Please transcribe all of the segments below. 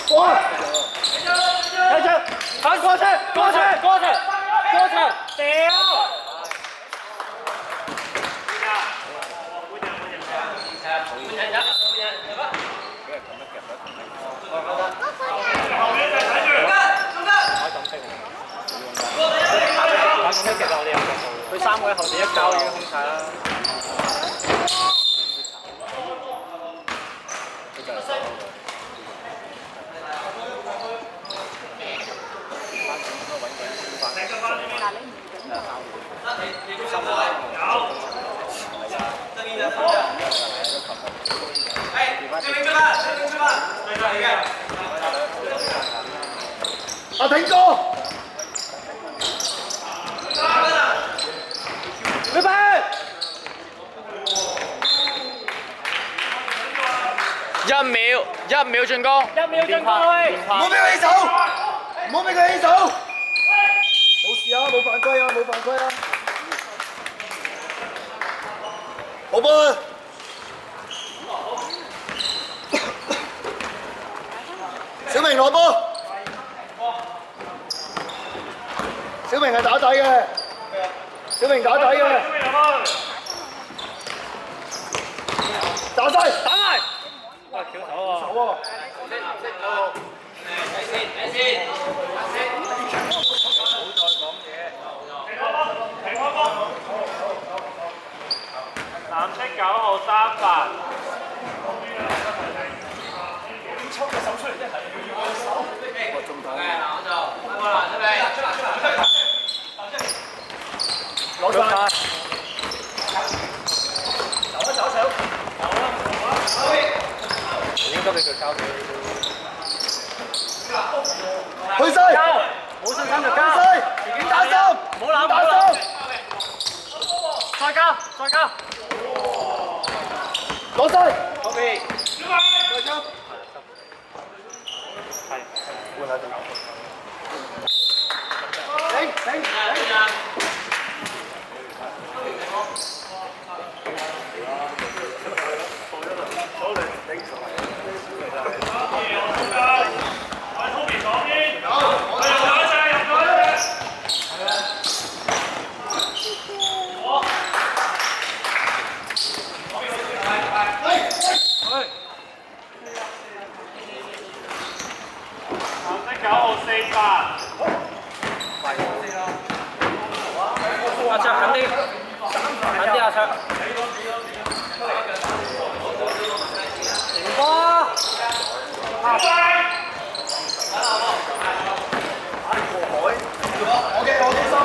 過，睇住，反過去，過去，過去，過去，掉。佢3個喺後邊一交已經空晒啦。阿挺哥，拜拜。1秒進攻，1秒進攻，唔好俾佢起手，唔好俾佢起手。冇事啊，冇犯規啊，冇犯規啊。好波。小明攞波。小明係打底嘅，小明打底嘅，打晒，打埋，哇，翹手喎，手喎，睇先，唔好再講嘢，停開波，藍色9號3發，抽隻手出嚟啫，要個手，中檔嘅，嗱我就，過啦，準備，攞晒，走，應該俾佢交俾去勢，冇信心就交，自己打心，唔好攬，打心，再交，攞晒，嗰邊，再交，係，換下陣，停。9號4發，阿卓近啲，阿卓。停波！我3號。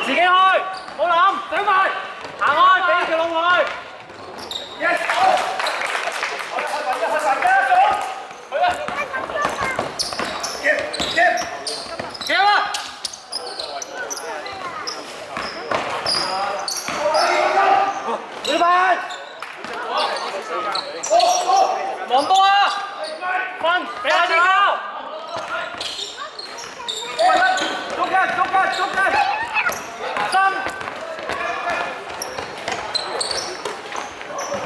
自己開，冇諗，上埋，行開，俾條路佢。Yes， Game 啦！女班，望波啊！分，俾下啲交。捉緊！三，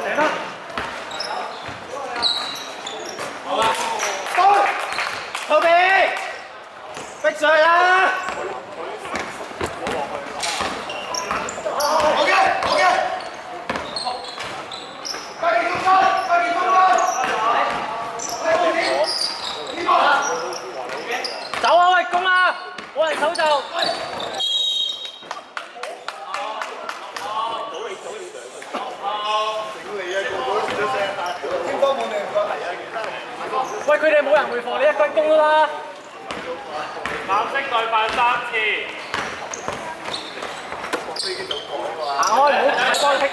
嚟啦！好啊！後邊，逼上嚟啦！好嘅，快啲中間！走啊喂，攻啦！冇人守就。喂，佢哋冇人回防，你一分攻啦！藍色代辦3次。行開，唔好太光剔㗎。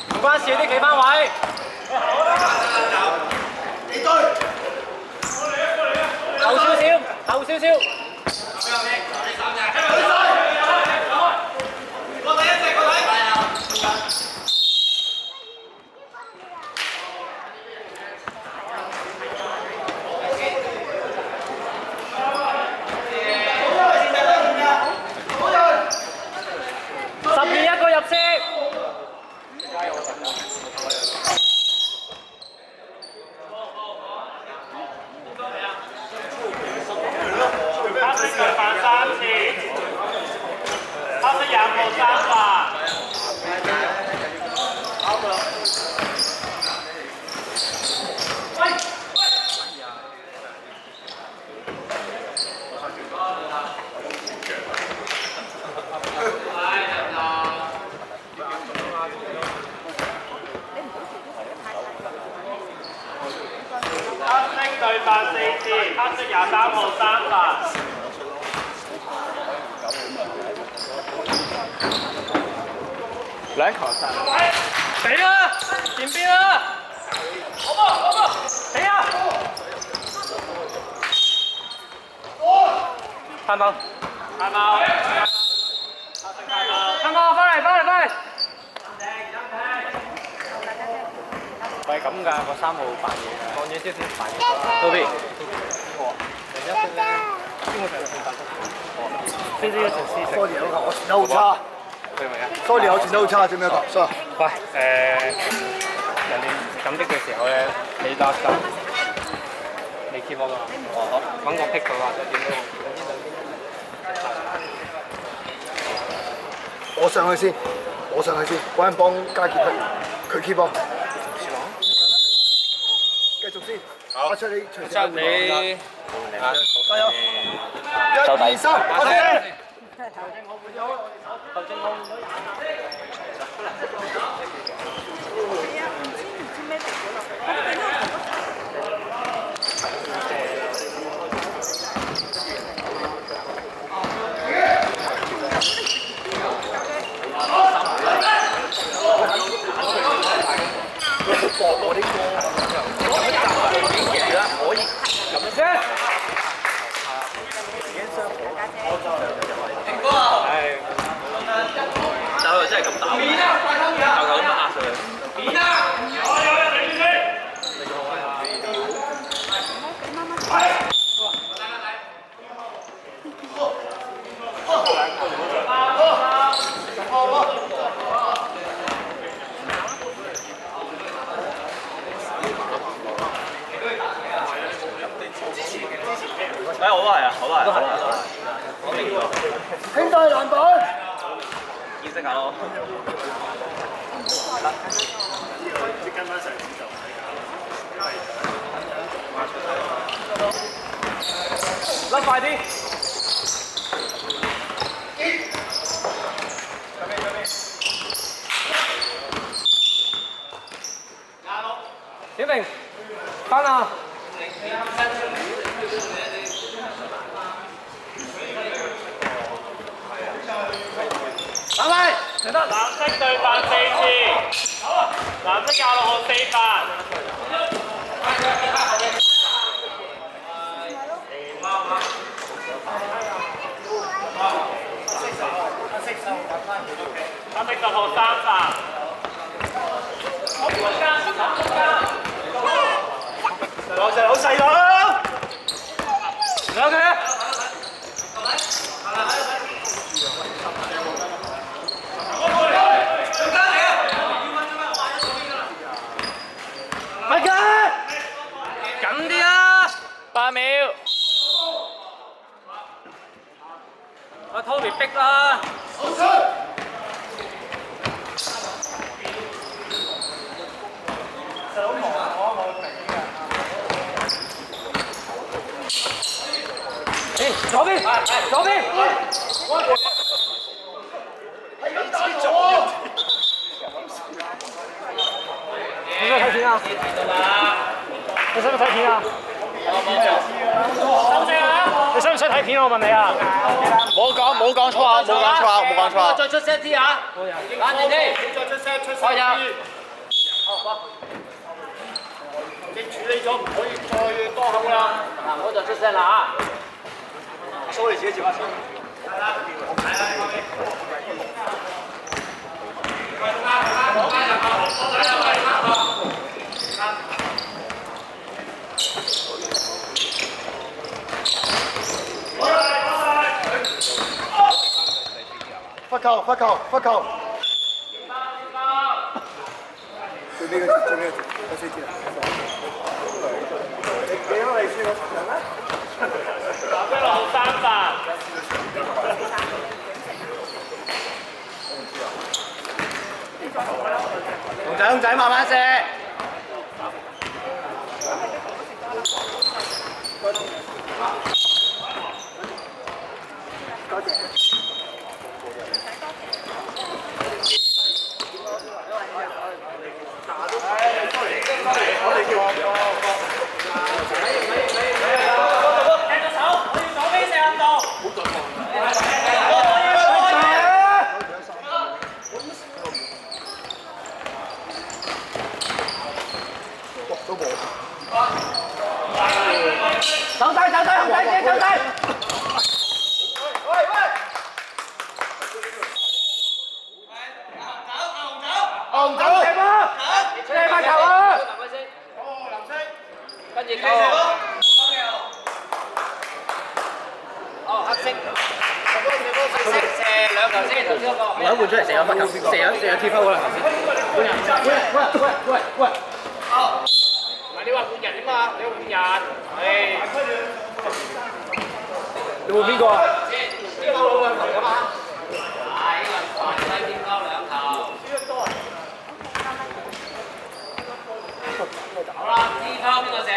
唔關事，啲企翻位。後少少，後少少。12一個入色。黑色腳犯3次，黑色25號3犯。黑色對犯4次，黑色23號3犯。來考三。誰啊？前邊啊！好嘛，好嘛，誰啊？睇冇？睇冇？睇冇？翻嚟，翻嚟，翻嚟！係咁㗎，個3號扮嘢㗎，放遠少少扮嘢。到邊？邊個做司多年我傳得好差，對咪啊？多年我傳得好差，做咩講？sorry。喂，人哋咁的嘅時候咧，你得得，你 keep 我㗎，揾個 pick 佢或者點都好。我上去先，我上去先，揾人幫家傑佢 keep 波。繼續先，阿出你隨時。你加油！1、2、3，開始！我啲可以咁樣先。但佢真係咁打，就咁樣壓上去。哎，我都係啊，我都係。我明咗。兄弟籃板。見識下咯。跟翻上次就甩快啲！小明，翻啊！打咪，嚟得！藍色對犯4次，藍色26號4犯。黑色10號3犯。我隻好細佬。兩佢。快啲！緊啲啊！8秒。阿 Toby 逼啦！左邊，左邊。你使唔使睇片啊？你使唔使睇片啊？你使唔使睇片？我問你啊！冇講粗口，冇講粗口，冇講粗口。再出 set 啲啊！冷靜啲，再出聲，出聲。開入。你處理咗唔可以再多口啦。嗱，我就出聲啦蘇你自己接下先。發球，發球，發球。最尾嗰節，最尾嗰節，第四節啊！你因為輸咗人啦。一路3發。熊仔慢慢射。多謝。走低，熊仔，走低。紅走，射發球啊！跟住黑色射兩球先，頭先嗰個。我一換出嚟射有發球，射有貼翻可能頭先。喂！唔係你話換人啫嘛？你換人，你換邊個啊？呢個冇兩球㗎嘛？係，呢個快低天高兩球。好啦，呢拋邊個射？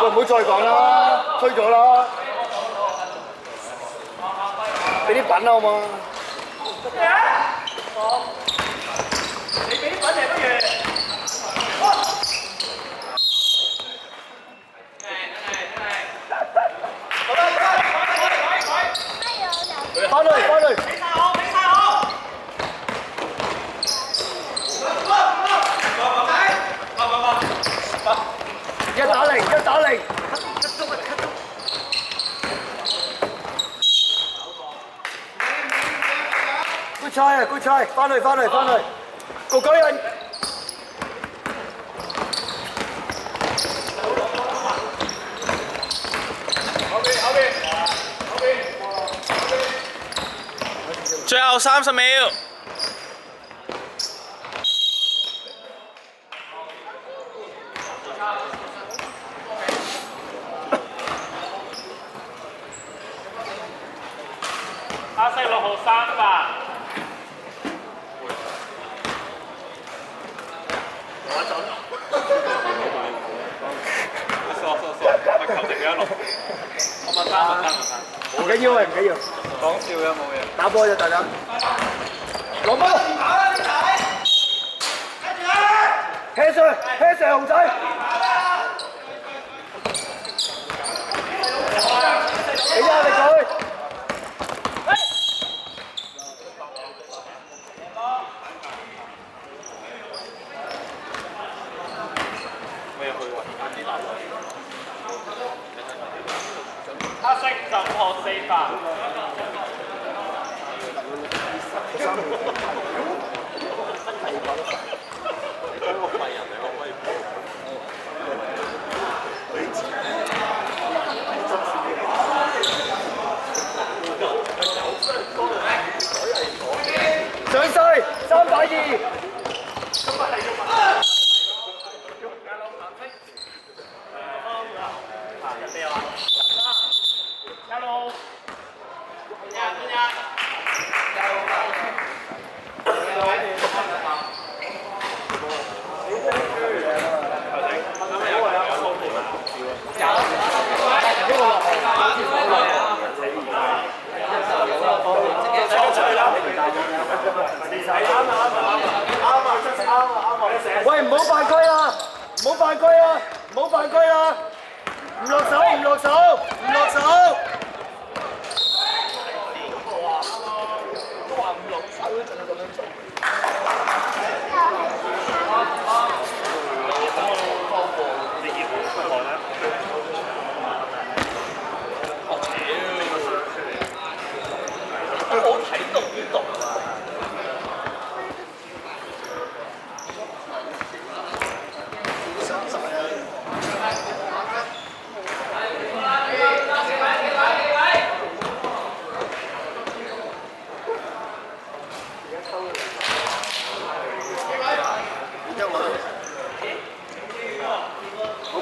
喂，唔好再講啦，推咗啦，俾啲品啦好嘛？你俾啲品嚟乜嘢？翻嚟，翻嚟。一打零，一打零。good try 啊 ，good try， 翻嚟，翻嚟，翻嚟，個舉人。最後30秒。黑色6號3發。唔緊要啊，唔緊要。講笑嘅冇嘢。打波啫，大家。攞波。Hea Sir，Hea Sir，熊仔。俾壓力佢。黑色15號4發。上勢3-2。喂，唔好犯規啊！唔好犯規啊！唔好犯規啊！唔落手，唔落手。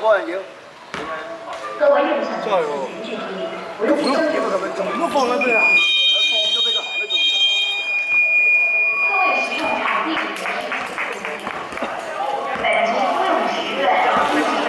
個人要。真係喎，咁唔用點啊咁樣，仲唔放喺邊啊？